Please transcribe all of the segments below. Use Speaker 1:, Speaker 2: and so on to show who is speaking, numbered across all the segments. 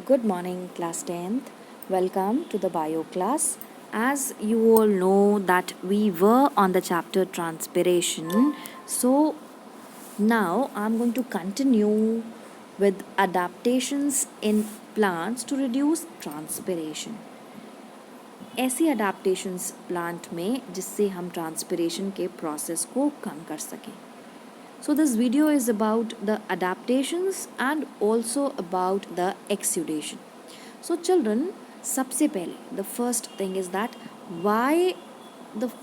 Speaker 1: Good morning, class 10th. Welcome to the bio class. As you all know that we were on the chapter transpiration, so now I'm going to continue with adaptations in plants to reduce transpiration. ऐसी adaptations plant में जिससे हम transpiration के process को कम कर सकें. So this video is about the adaptations and also about the exudation. So children, सबसे पहले the first thing is that why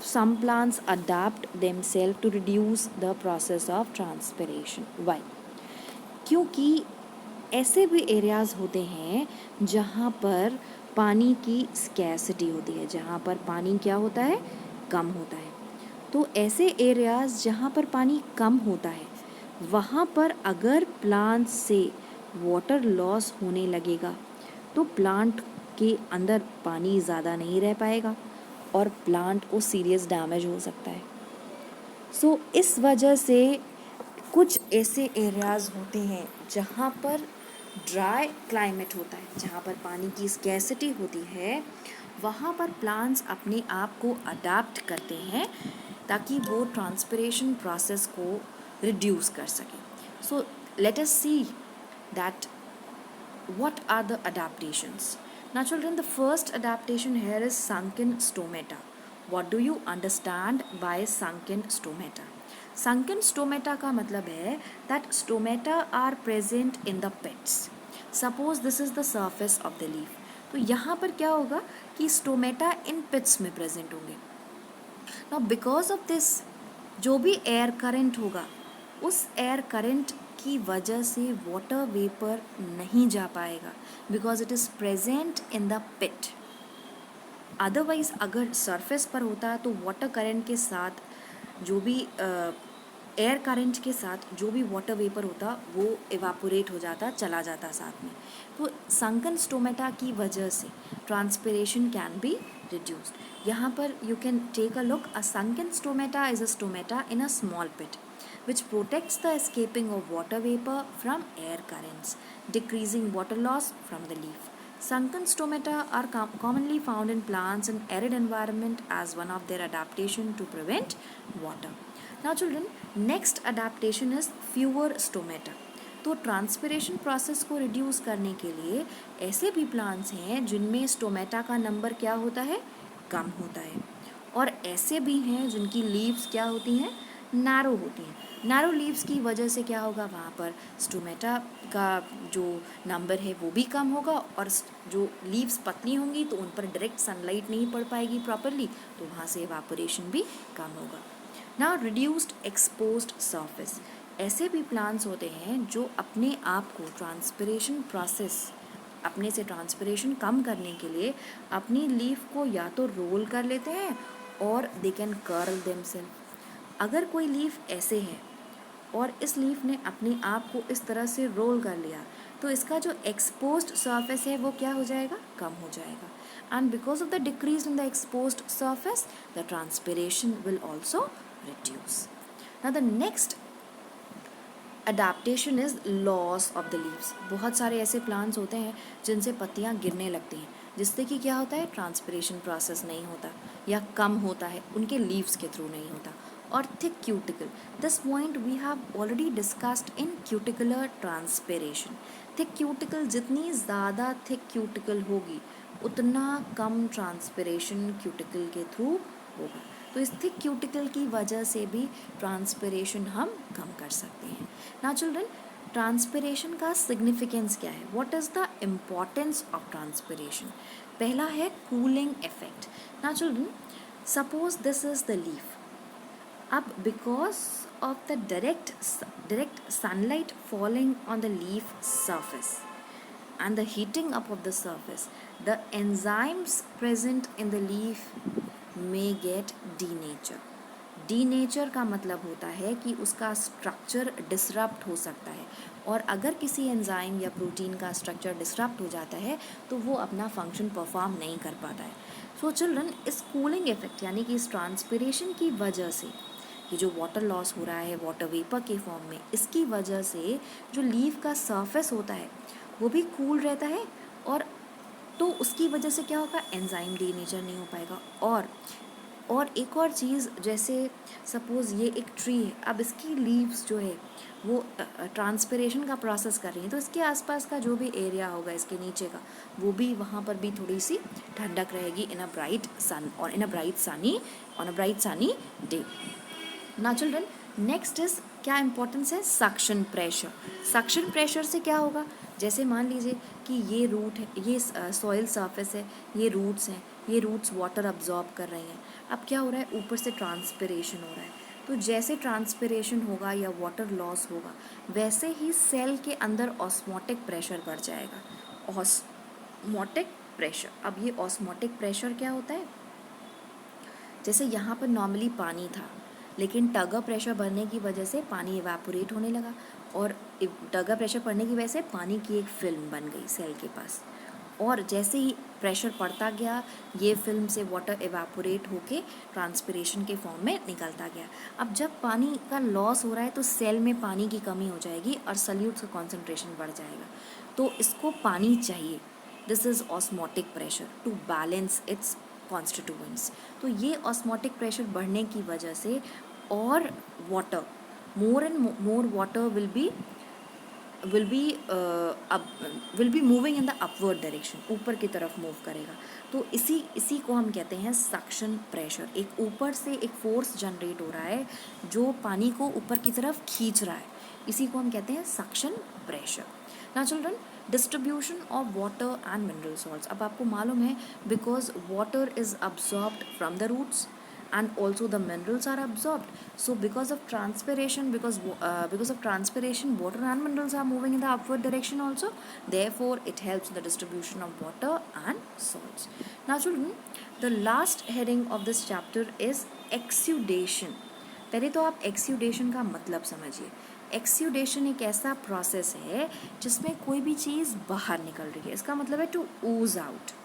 Speaker 1: some plants adapt themselves to reduce the process of transpiration. Why? क्योंकि ऐसे भी areas होते हैं जहाँ पर पानी की स्कैसिटी होती है, जहाँ पर पानी क्या होता है, कम होता है. तो ऐसे एरियाज़ जहाँ पर पानी कम होता है वहाँ पर अगर प्लांट से वाटर लॉस होने लगेगा तो प्लांट के अंदर पानी ज़्यादा नहीं रह पाएगा और प्लांट को सीरियस डैमेज हो सकता है. सो इस वजह से कुछ ऐसे एरियाज़ होते हैं जहाँ पर ड्राई क्लाइमेट होता है, जहाँ पर पानी की स्कैसिटी होती है, वहाँ पर प्लांट्स अपने आप को अडाप्ट करते हैं ताकि वो ट्रांसपिरेशन प्रोसेस को रिड्यूस कर सकें. So let us see that what are the adaptations. Now children, the first adaptation here is sunken stomata. What do you understand by sunken stomata? Sunken stomata का मतलब है that stomata are present in the pits. Suppose this is the surface of the leaf. तो यहाँ पर क्या होगा कि stomata in pits में present होंगे. Now because of this जो भी एयर करंट होगा उस एयर करंट की वजह से वाटर वेपर नहीं जा पाएगा because it is present in the pit. Otherwise अगर सरफेस पर होता तो वाटर करंट के साथ जो भी एयर करंट के साथ जो भी वाटर वेपर होता वो इवापोरेट हो जाता, चला जाता साथ में. तो संकन स्टोमेटा की वजह से ट्रांसपिरेशन कैन बी रिड्यूस्ड. यहाँ पर you can take a look. A sunken stomata is a stomata in a small pit which protects the escaping of water vapor from air currents, decreasing water loss from the leaf. Sunken stomata are commonly found in plants in arid environment as one of their adaptation to prevent water. Now children, next adaptation is fewer stomata. तो transpiration process को reduce करने के लिए ऐसे भी plants हैं जिनमें stomata का नंबर क्या होता है, कम होता है. और ऐसे भी हैं जिनकी लीव्स क्या होती हैं, नैरो होती हैं. नैरो लीव्स की वजह से क्या होगा, वहाँ पर स्टोमेटा का जो नंबर है वो भी कम होगा और जो लीव्स पतली होंगी तो उन पर डायरेक्ट सनलाइट नहीं पड़ पाएगी प्रॉपरली, तो वहाँ से इवापोरेशन भी कम होगा. Now reduced exposed surface. ऐसे भी प्लांट्स होते हैं जो अपने आप को ट्रांसपिरेशन प्रोसेस अपने से ट्रांसपिरेशन कम करने के लिए अपनी लीफ को या तो रोल कर लेते हैं और दे कैन कर्ल देमसेल्फ. अगर कोई लीफ ऐसे है और इस लीफ ने अपने आप को इस तरह से रोल कर लिया तो इसका जो एक्सपोज्ड सरफेस है वो क्या हो जाएगा, कम हो जाएगा. And because of the decrease in the exposed surface the transpiration will also reduce. Now the next adaptation is loss of the leaves. बहुत सारे ऐसे प्लांट्स होते हैं जिनसे पत्तियाँ गिरने लगती हैं जिससे कि क्या होता है, ट्रांसपिरेशन प्रोसेस नहीं होता या कम होता है, उनके लीव्स के थ्रू नहीं होता. और thick cuticle, this point we have already discussed in cuticular transpiration. Thick cuticle, जितनी ज़्यादा थिक क्यूटिकल होगी उतना कम ट्रांसपिरेशन क्यूटिकल के थ्रू होगा. तो इस थिक क्यूटिकल की वजह से भी ट्रांसपिरेशन हम कम कर सकते हैं. ना चिल्ड्रन, ट्रांसपिरेशन का सिग्निफिकेंस क्या है, what is the importance of transpiration. पहला है कूलिंग इफेक्ट. ना children, suppose this is the leaf. अब because of the direct sunlight falling on the leaf surface and the heating up of the surface, the enzymes present in the leaf may get denature. Denature का मतलब होता है कि उसका structure disrupt हो सकता है और अगर किसी एंजाइम या प्रोटीन का स्ट्रक्चर डिसरप्ट हो जाता है तो वो अपना फंक्शन परफॉर्म नहीं कर पाता है. सो चिल्ड्रन, इस कूलिंग इफेक्ट यानी कि इस ट्रांसपिरेशन की वजह से ये जो वाटर लॉस हो रहा है वाटर वेपर के फॉर्म में, इसकी वजह से जो लीफ का सरफेस होता है वो भी कूल रहता है और तो उसकी वजह से क्या होगा, एंजाइम डीनेचर नहीं हो पाएगा। और एक और चीज़, जैसे सपोज़ ये एक ट्री है, अब इसकी लीव्स जो है वो ट्रांसपिरेशन का प्रोसेस कर रही है, तो इसके आसपास का जो भी एरिया होगा इसके नीचे का, वो भी वहाँ पर भी थोड़ी सी ठंडक रहेगी इन अ ब्राइट सन और in a bright sunny on a bright sunny day. ना चिल्ड्रन, नेक्स्ट इज क्या इंपॉर्टेंस है, सक्शन प्रेशर। सक्शन प्रेशर से क्या होगा, जैसे मान लीजिए कि ये रूट है, ये सॉइल सरफेस है, ये रूट्स हैं, ये रूट्स वाटर अब्जॉर्ब कर रही हैं। अब क्या हो रहा है, ऊपर से ट्रांसपिरेशन हो रहा है, तो जैसे ट्रांसपिरेशन होगा या वाटर लॉस होगा, वैसे ही सेल के अंदर ऑस्मोटिक प्रेशर बढ़ जाएगा। ऑस्मोटिक प्रेशर, अब ये ऑस्मोटिक प्रेशर क्या होता है, जैसे यहाँ पर नॉर्मली पानी था, लेकिन टगर प्रेशर बढ़ने की वजह से पानी इवेपोरेट होने लगा, और टगर प्रेशर पड़ने की वजह से पानी की एक फिल्म बन गई सेल के पास, और जैसे ही प्रेशर पड़ता गया, ये फिल्म से वाटर इवेपोरेट होके ट्रांसपिरेशन के फॉर्म में निकलता गया। अब जब पानी का लॉस हो रहा है तो सेल में पानी की कमी हो जाएगी और सल्यूट्स का कॉन्सेंट्रेशन बढ़ जाएगा, तो इसको पानी चाहिए। This is osmotic pressure to balance its constituents. तो ये ऑस्मोटिक प्रेशर बढ़ने की वजह से और water, more and more water will be अब will be moving in the upward direction, ऊपर की तरफ मूव करेगा। तो इसी को हम कहते हैं सक्शन प्रेशर। एक ऊपर से एक फोर्स जनरेट हो रहा है जो पानी को ऊपर की तरफ खींच रहा है, इसी को हम कहते हैं suction pressure. Now children, distribution of water and mineral salts. अब आपको मालूम है, because water is absorbed from the roots and also the minerals are absorbed. So because of transpiration, because of transpiration, water and minerals are moving in the upward direction also, therefore it helps in the distribution of water and salts. Now children, the last heading of this chapter is exudation. पहले तो आप oxidation का मतलब समझिए। Oxidation एक ऐसा process है जिसमें कोई भी चीज़ बाहर निकल रही है, इसका मतलब है टू ooze आउट,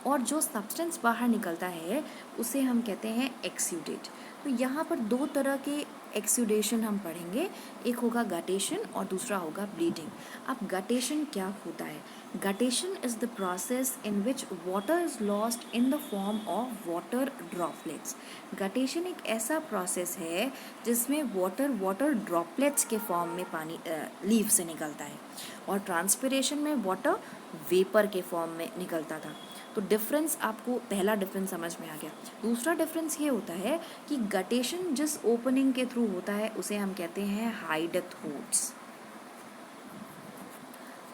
Speaker 1: और जो सब्सटेंस बाहर निकलता है उसे हम कहते हैं एक्सूडेट। तो यहाँ पर दो तरह के एक्सूडेशन हम पढ़ेंगे, एक होगा गटेशन और दूसरा होगा ब्लीडिंग। अब गटेशन क्या होता है, guttation is the process in which water is lost in the form of water droplets. Guttation एक ऐसा प्रोसेस है जिसमें वाटर ड्रॉपलेट्स के फॉर्म में पानी लीफ से निकलता है, और ट्रांसपिरेशन में वाटर वेपर के फॉर्म में निकलता था। तो डिफरेंस, आपको पहला डिफरेंस समझ में आ गया। दूसरा डिफरेंस ये होता है कि गटेशन जिस ओपनिंग के थ्रू होता है उसे हम कहते हैं हाइडेथ होट्स।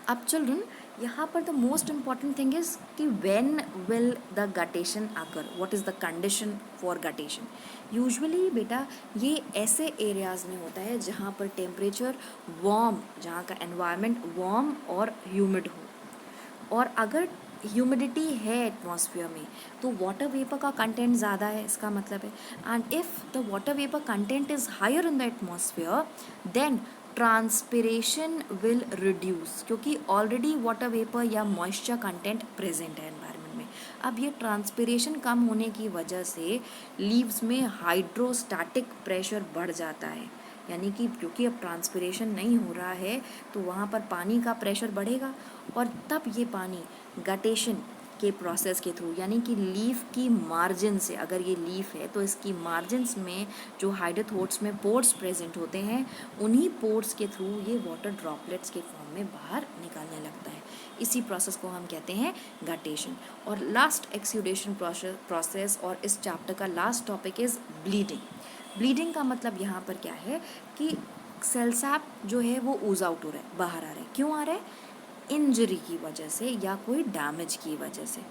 Speaker 1: अब चिल्ड्रन, यहाँ पर the most important thing is कि when will the guttation occur, what is the condition for guttation. Usually बेटा ये ऐसे एरियाज़ में होता है जहाँ पर टेम्परेचर वार्म, जहाँ का एनवायरनमेंट वार्म और ह्यूमिड हो, और अगर ह्यूमिडिटी है एटमॉस्फेयर में तो वाटर वेपर का कंटेंट ज़्यादा है, इसका मतलब है। And if the water vapour content is higher in the atmosphere, then transpiration will reduce, क्योंकि ऑलरेडी वाटर वेपर या मॉइस्चर कंटेंट प्रेजेंट है एनवायरनमेंट में। अब ये ट्रांसपिरेशन कम होने की वजह से लीव्स में हाइड्रोस्टैटिक प्रेशर बढ़ जाता है, यानी कि क्योंकि अब ट्रांसपिरेशन नहीं हो रहा है तो वहाँ पर पानी का प्रेशर बढ़ेगा, और तब ये पानी गटेशन के प्रोसेस के थ्रू, यानी कि लीफ की मार्जिन से, अगर ये लीफ है तो इसकी मार्जिन्स में जो हाइड्रोथोट्स में पोर्स प्रेजेंट होते हैं, उन्हीं पोर्स के थ्रू ये वाटर ड्रॉपलेट्स के फॉर्म में बाहर निकलने लगता है। इसी प्रोसेस को हम कहते हैं गटेशन। और लास्ट एक्सूडेशन प्रोसेस और इस चैप्टर का last topic is bleeding. Bleeding का मतलब यहाँ पर क्या है कि सेल सैप जो है वो ऊज आउट हो रहा है, बाहर आ रहा है। क्यों आ रहा है, इंजरी की वजह से या कोई डैमेज की वजह से।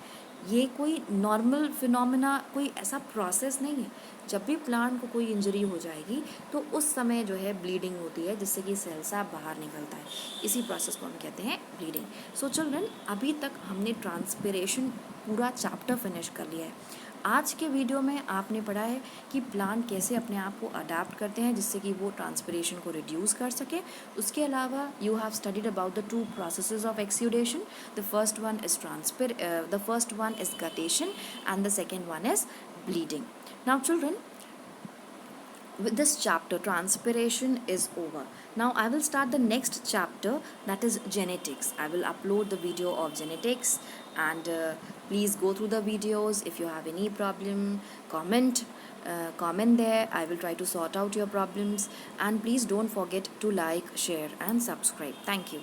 Speaker 1: ये कोई नॉर्मल फिनोमेना, कोई ऐसा प्रोसेस नहीं है। जब भी प्लांट को कोई इंजरी हो जाएगी तो उस समय जो है ब्लीडिंग होती है, जिससे कि सेल सैप बाहर निकलता है। इसी प्रोसेस को हम कहते हैं ब्लीडिंग। सो चिल्ड्रन, अभी तक हमने ट्रांसपिरेशन पूरा चैप्टर फिनिश कर लिया है। आज के वीडियो में आपने पढ़ा है कि प्लांट कैसे अपने आप को अडाप्ट करते हैं जिससे कि वो ट्रांसपिरेशन को रिड्यूस कर सके। उसके अलावा you have studied about the two processes of exudation. The first one is guttation and the second one is bleeding. Now children, with this chapter transpiration is over. Now I will start the next chapter, that is genetics. I will upload the video of genetics, and please go through the videos. If you have any problem, comment there. I will try to sort out your problems, and please don't forget to like, share and subscribe. Thank you.